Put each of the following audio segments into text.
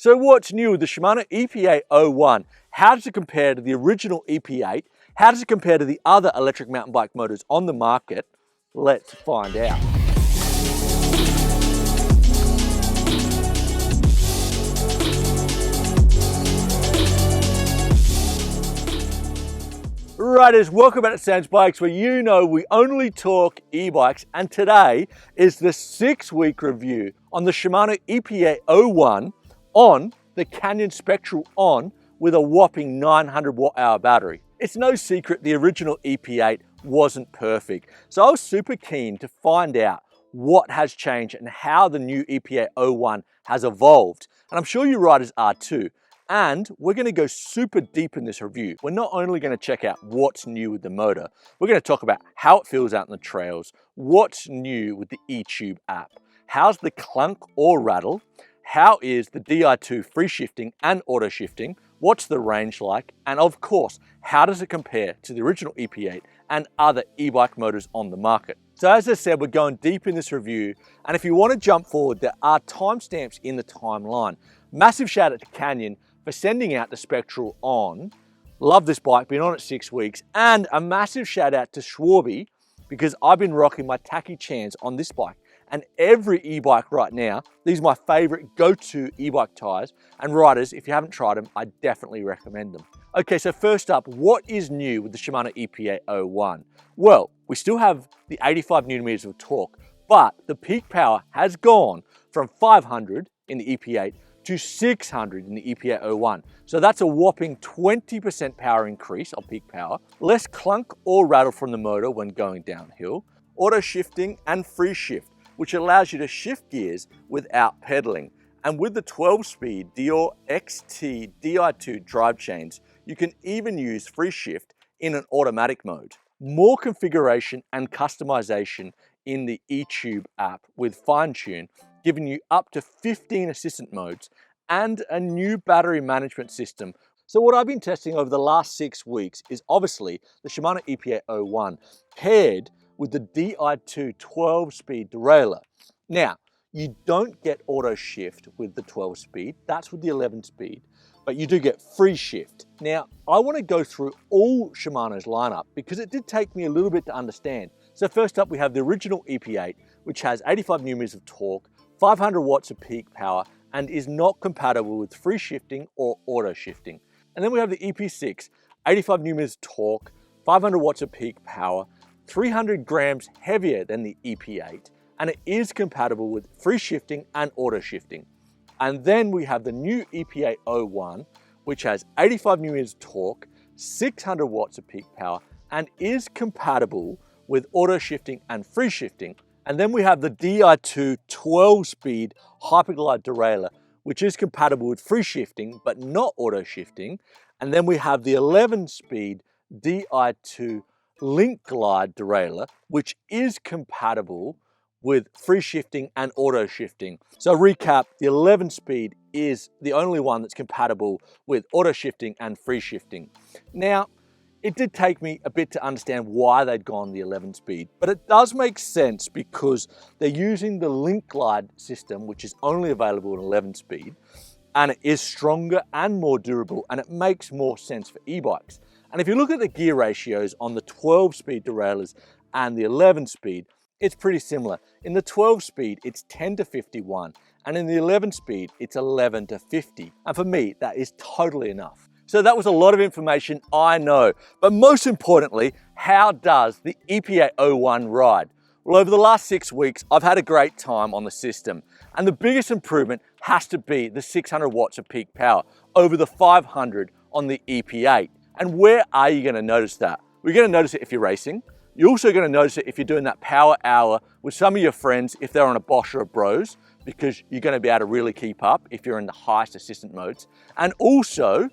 So what's new with the Shimano EP801? How does it compare to the original EP8? How does it compare to the other electric mountain bike motors on the market? Let's find out. Riders, welcome back to Sam's Bikes, where you know we only talk e-bikes, and today is the 6-week review on the Shimano EP801 on the Canyon Spectral on with a whopping 900 watt-hour battery. It's no secret the original EP8 wasn't perfect, so I was super keen to find out what has changed and how the new EP801 has evolved, and I'm sure you riders are too. And we're going to go super deep in this review. We're not only going to check out what's new with the motor, we're going to talk about how it feels out in the trails, what's new with the E Tube app, how's the clunk or rattle, how is the Di2 free shifting and auto shifting, what's the range like, and of course, how does it compare to the original EP8 and other e-bike motors on the market. So as I said, we're going deep in this review, and if you want to jump forward, there are timestamps in the timeline. Massive shout out to Canyon for sending out the Spectral on. Love this bike, been on it 6 weeks. And a massive shout out to Schwarby, because I've been rocking my tacky chans on this bike. And every e-bike right now, these are my favorite go-to e-bike tires. And riders, if you haven't tried them, I definitely recommend them. Okay, so first up, what is new with the Shimano EP801? Well, we still have the 85 Newton meters of torque, but the peak power has gone from 500 in the EP8 to 600 in the EP801. So that's a whopping 20% power increase on peak power, less clunk or rattle from the motor when going downhill, auto shifting and free shift, which allows you to shift gears without pedaling. And with the 12-speed DEORE XT Di2 drive chains, you can even use free shift in an automatic mode. More configuration and customization in the E Tube app with Fune Tune, giving you up to 15 assistant modes and a new battery management system. So what I've been testing over the last 6 weeks is obviously the Shimano EP801 paired with the Di2 12-speed derailleur. Now, you don't get auto shift with the 12-speed, that's with the 11-speed, but you do get free shift. Now, I want to go through all Shimano's lineup because it did take me a little bit to understand. So first up, we have the original EP8, which has 85 Newton meters of torque, 500 watts of peak power, and is not compatible with free shifting or auto shifting. And then we have the EP6, 85 Newton meters of torque, 500 watts of peak power, 300 grams heavier than the EP8, and it is compatible with free shifting and auto shifting. And then we have the new EP801, which has 85 Newton meters of torque, 600 watts of peak power, and is compatible with auto shifting and free shifting. And then we have the Di2 12-speed hyperglide derailleur, which is compatible with free shifting, but not auto shifting. And then we have the 11-speed Di2 link glide derailleur, which is compatible with free shifting and auto shifting. So recap, the 11-speed is the only one that's compatible with auto shifting and free shifting. Now, it did take me a bit to understand why they'd gone the 11-speed, but it does make sense because they're using the link glide system, which is only available in 11-speed, and it is stronger and more durable, and it makes more sense for e-bikes. And if you look at the gear ratios on the 12-speed derailleurs and the 11-speed, it's pretty similar. In the 12-speed, it's 10 to 51, and in the 11-speed, it's 11 to 50. And for me, that is totally enough. So that was a lot of information, I know, but most importantly, how does the EP801 ride? Well, over the last 6 weeks, I've had a great time on the system, and the biggest improvement has to be the 600 watts of peak power over the 500 on the EP8. And where are you going to notice that? We're going to notice it if you're racing. You're also going to notice it if you're doing that power hour with some of your friends, if they're on a Bosch or a Brose, because you're going to be able to really keep up if you're in the highest assistant modes. And also,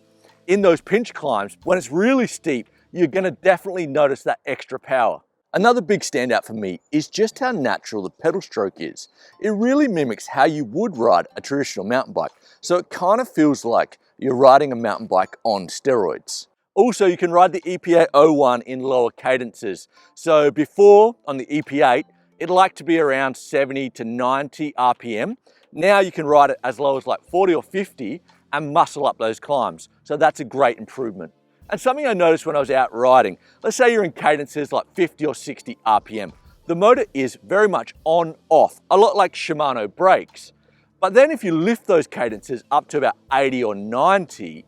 in those pinch climbs, when it's really steep, you're going to definitely notice that extra power. Another big standout for me is just how natural the pedal stroke is. It really mimics how you would ride a traditional mountain bike, so it kind of feels like you're riding a mountain bike on steroids. Also, you can ride the EP801 in lower cadences. So before, on the EP8, it liked to be around 70 to 90 RPM. Now you can ride it as low as like 40 or 50 and muscle up those climbs. So that's a great improvement. And something I noticed when I was out riding, let's say you're in cadences like 50 or 60 RPM. The motor is very much on off, a lot like Shimano brakes. But then if you lift those cadences up to about 80 or 90,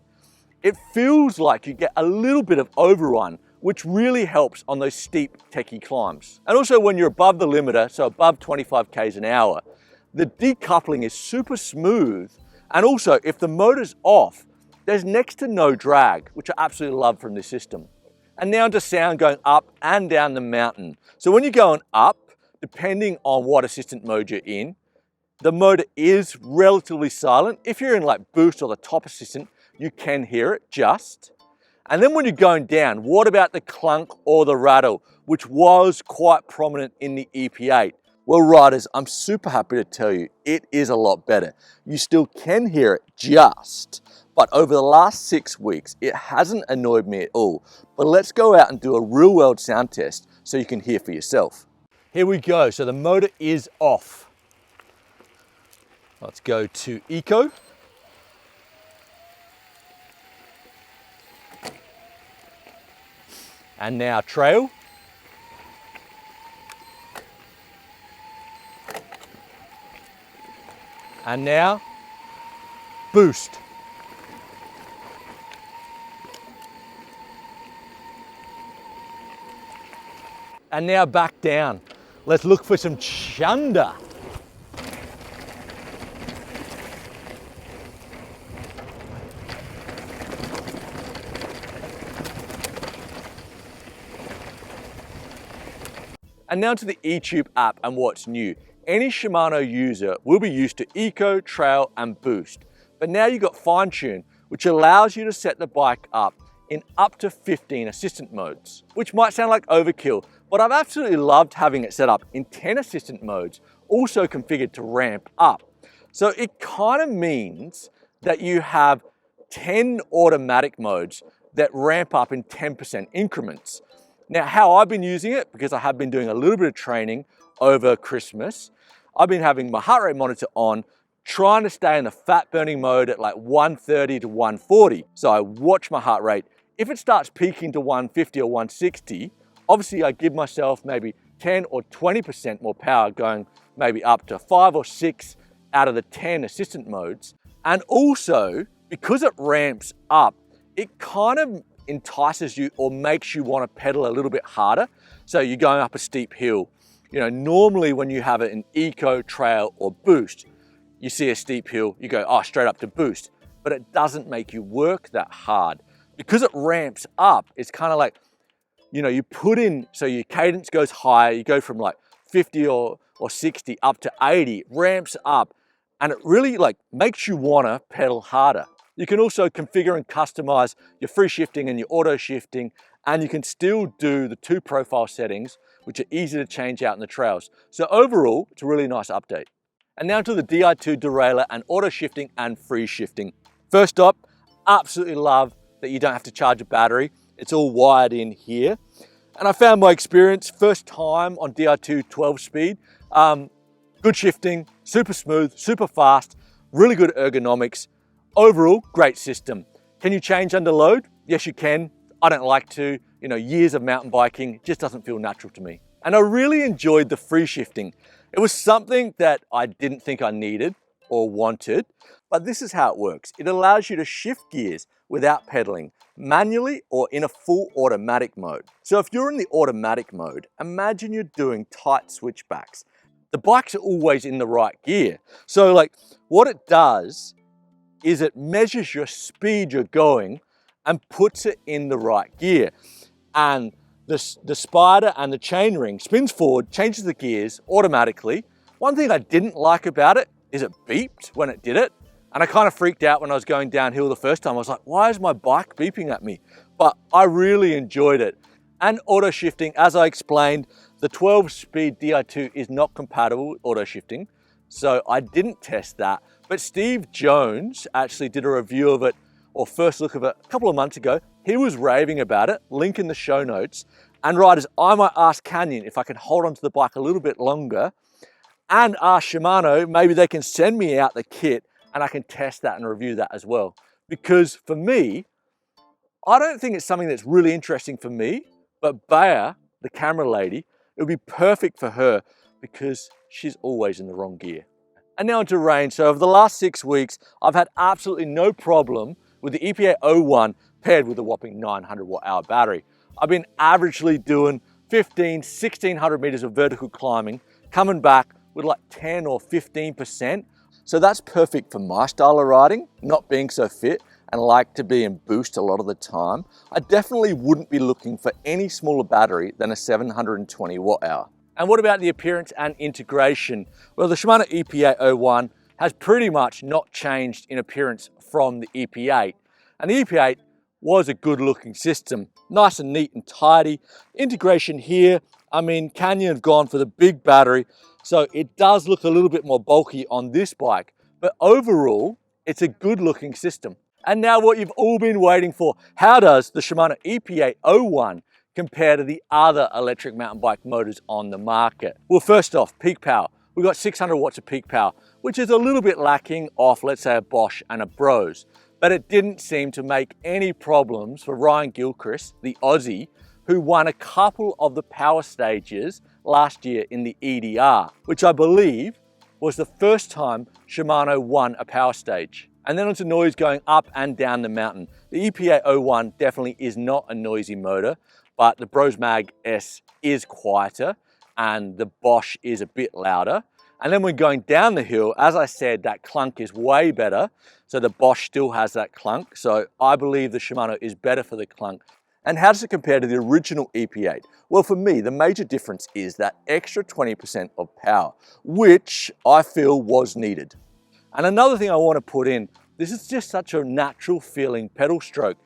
it feels like you get a little bit of overrun, which really helps on those steep techie climbs. And also when you're above the limiter, so above 25 k's an hour, the decoupling is super smooth. And also if the motor's off, there's next to no drag, which I absolutely love from this system. And now into sound going up and down the mountain. So when you're going up, depending on what assistant mode you're in, the motor is relatively silent. If you're in like boost or the top assistant, you can hear it just. And then when you're going down, what about the clunk or the rattle, which was quite prominent in the EP8? Well, riders, I'm super happy to tell you, it is a lot better. You still can hear it just, but over the last 6 weeks, it hasn't annoyed me at all. But let's go out and do a real world sound test so you can hear for yourself. Here we go, so the motor is off. Let's go to Eco. And now Trail. And now Boost. And now back down. Let's look for some chunder. And now to the E Tube app and what's new. Any Shimano user will be used to Eco, Trail and Boost. But now you've got Fine Tune, which allows you to set the bike up in up to 15 assistant modes, which might sound like overkill, but I've absolutely loved having it set up in 10 assistant modes, also configured to ramp up. So it kind of means that you have 10 automatic modes that ramp up in 10% increments. Now, how I've been using it, because I have been doing a little bit of training over Christmas, I've been having my heart rate monitor on, trying to stay in the fat burning mode at like 130 to 140. So I watch my heart rate. If it starts peaking to 150 or 160, obviously I give myself maybe 10 or 20% more power, going maybe up to 5 or 6 out of the 10 assistant modes. And also, because it ramps up, it kind of entices you or makes you want to pedal a little bit harder. So you're going up a steep hill. You know, normally when you have it in Eco, Trail or Boost, you see a steep hill, you go, oh, straight up to Boost, but it doesn't make you work that hard. Because it ramps up, it's kind of like, you know, you put in, so your cadence goes higher, you go from like 50 or 60 up to 80, ramps up, and it really like makes you want to pedal harder. You can also configure and customize your free shifting and your auto shifting, and you can still do the 2 profile settings, which are easy to change out in the trails. So overall, it's a really nice update. And now to the Di2 derailleur and auto shifting and free shifting. First up, absolutely love that you don't have to charge a battery. It's all wired in here. And I found my experience, first time on Di2 12 speed, good shifting, super smooth, super fast, really good ergonomics. Overall, great system. Can you change under load? Yes, you can. I don't like to. You know, years of mountain biking, just doesn't feel natural to me. And I really enjoyed the free shifting. It was something that I didn't think I needed or wanted, but this is how it works. It allows you to shift gears without pedaling, manually or in a full automatic mode. So if you're in the automatic mode, imagine you're doing tight switchbacks. The bikes are always in the right gear. So like what it does is it measures your speed you're going and puts it in the right gear. And the spider and the chainring spins forward, changes the gears automatically. One thing I didn't like about it is it beeped when it did it. And I kind of freaked out when I was going downhill the first time. I was like, why is my bike beeping at me? But I really enjoyed it. And auto shifting, as I explained, the 12-speed Di2 is not compatible with auto shifting. So I didn't test that. But Steve Jones actually did a review of it, or first look of it, a couple of months ago. He was raving about it, link in the show notes. And riders, I might ask Canyon if I can hold onto the bike a little bit longer and ask Shimano, maybe they can send me out the kit and I can test that and review that as well. Because for me, I don't think it's something that's really interesting for me, but Bea, the camera lady, it would be perfect for her because she's always in the wrong gear. And now onto range. So over the last 6 weeks, I've had absolutely no problem with the EP801 paired with a whopping 900 watt-hour battery. I've been averagely doing 1600 meters of vertical climbing, coming back with like 10 or 15%. So that's perfect for my style of riding, not being so fit and like to be in boost a lot of the time. I definitely wouldn't be looking for any smaller battery than a 720 watt-hour. And what about the appearance and integration? Well, the Shimano EP801 has pretty much not changed in appearance from the EP8. And the EP8 was a good looking system, nice and neat and tidy. Integration here, I mean, Canyon have gone for the big battery, so it does look a little bit more bulky on this bike, but overall, it's a good looking system. And now what you've all been waiting for, how does the Shimano EP801 compare to the other electric mountain bike motors on the market? Well, first off, peak power. We've got 600 watts of peak power, which is a little bit lacking off, let's say, a Bosch and a Brose, but it didn't seem to make any problems for Ryan Gilchrist, the Aussie, who won a couple of the power stages last year in the EDR, which I believe was the first time Shimano won a power stage. And then onto noise going up and down the mountain. The EP801 definitely is not a noisy motor, but the Brose Mag S is quieter and the Bosch is a bit louder. And then when going down the hill, as I said, that clunk is way better. So the Bosch still has that clunk. So I believe the Shimano is better for the clunk. And how does it compare to the original EP8? Well, for me, the major difference is that extra 20% of power, which I feel was needed. And another thing I want to put in, this is just such a natural feeling pedal stroke,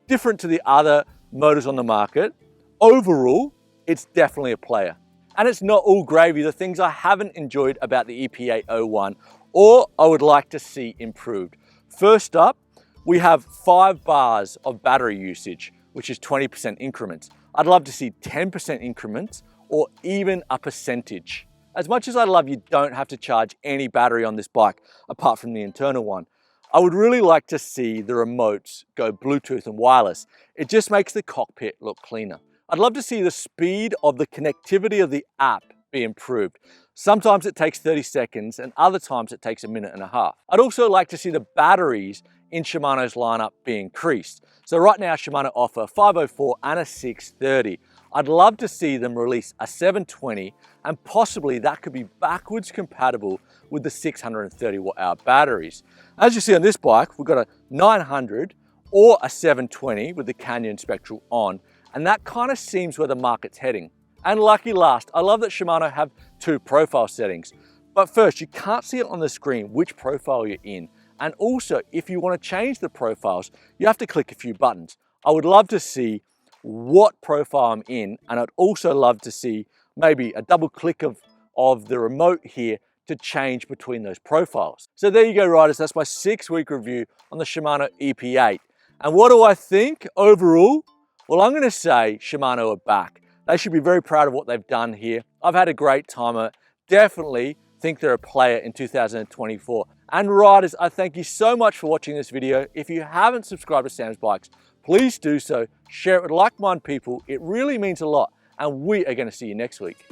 different to the other motors on the market. Overall, it's definitely a player. And it's not all gravy, the things I haven't enjoyed about the EP801 or I would like to see improved. First up, we have 5 bars of battery usage, which is 20% increments. I'd love to see 10% increments or even a percentage. As much as I love you don't have to charge any battery on this bike apart from the internal one, I would really like to see the remotes go Bluetooth and wireless. It just makes the cockpit look cleaner. I'd love to see the speed of the connectivity of the app be improved. Sometimes it takes 30 seconds and other times it takes a minute and a half. I'd also like to see the batteries in Shimano's lineup be increased. So right now Shimano offer a 504 and a 630. I'd love to see them release a 720 and possibly that could be backwards compatible with the 630 watt-hour batteries. As you see on this bike, we've got a 900 or a 720 with the Canyon Spectral on, and that kind of seems where the market's heading. And lucky last, I love that Shimano have 2 profile settings. But first, you can't see it on the screen which profile you're in. And also, if you want to change the profiles, you have to click a few buttons. I would love to see what profile I'm in, and I'd also love to see maybe a double click of the remote here to change between those profiles. So there you go, riders. That's my 6-week review on the Shimano EP8. And what do I think overall? Well, I'm going to say Shimano are back. They should be very proud of what they've done here. I've had a great time. Definitely think they're a player in 2024. And riders, I thank you so much for watching this video. If you haven't subscribed to Sam's Bikes, please do so. Share it with like-minded people. It really means a lot. And we are going to see you next week.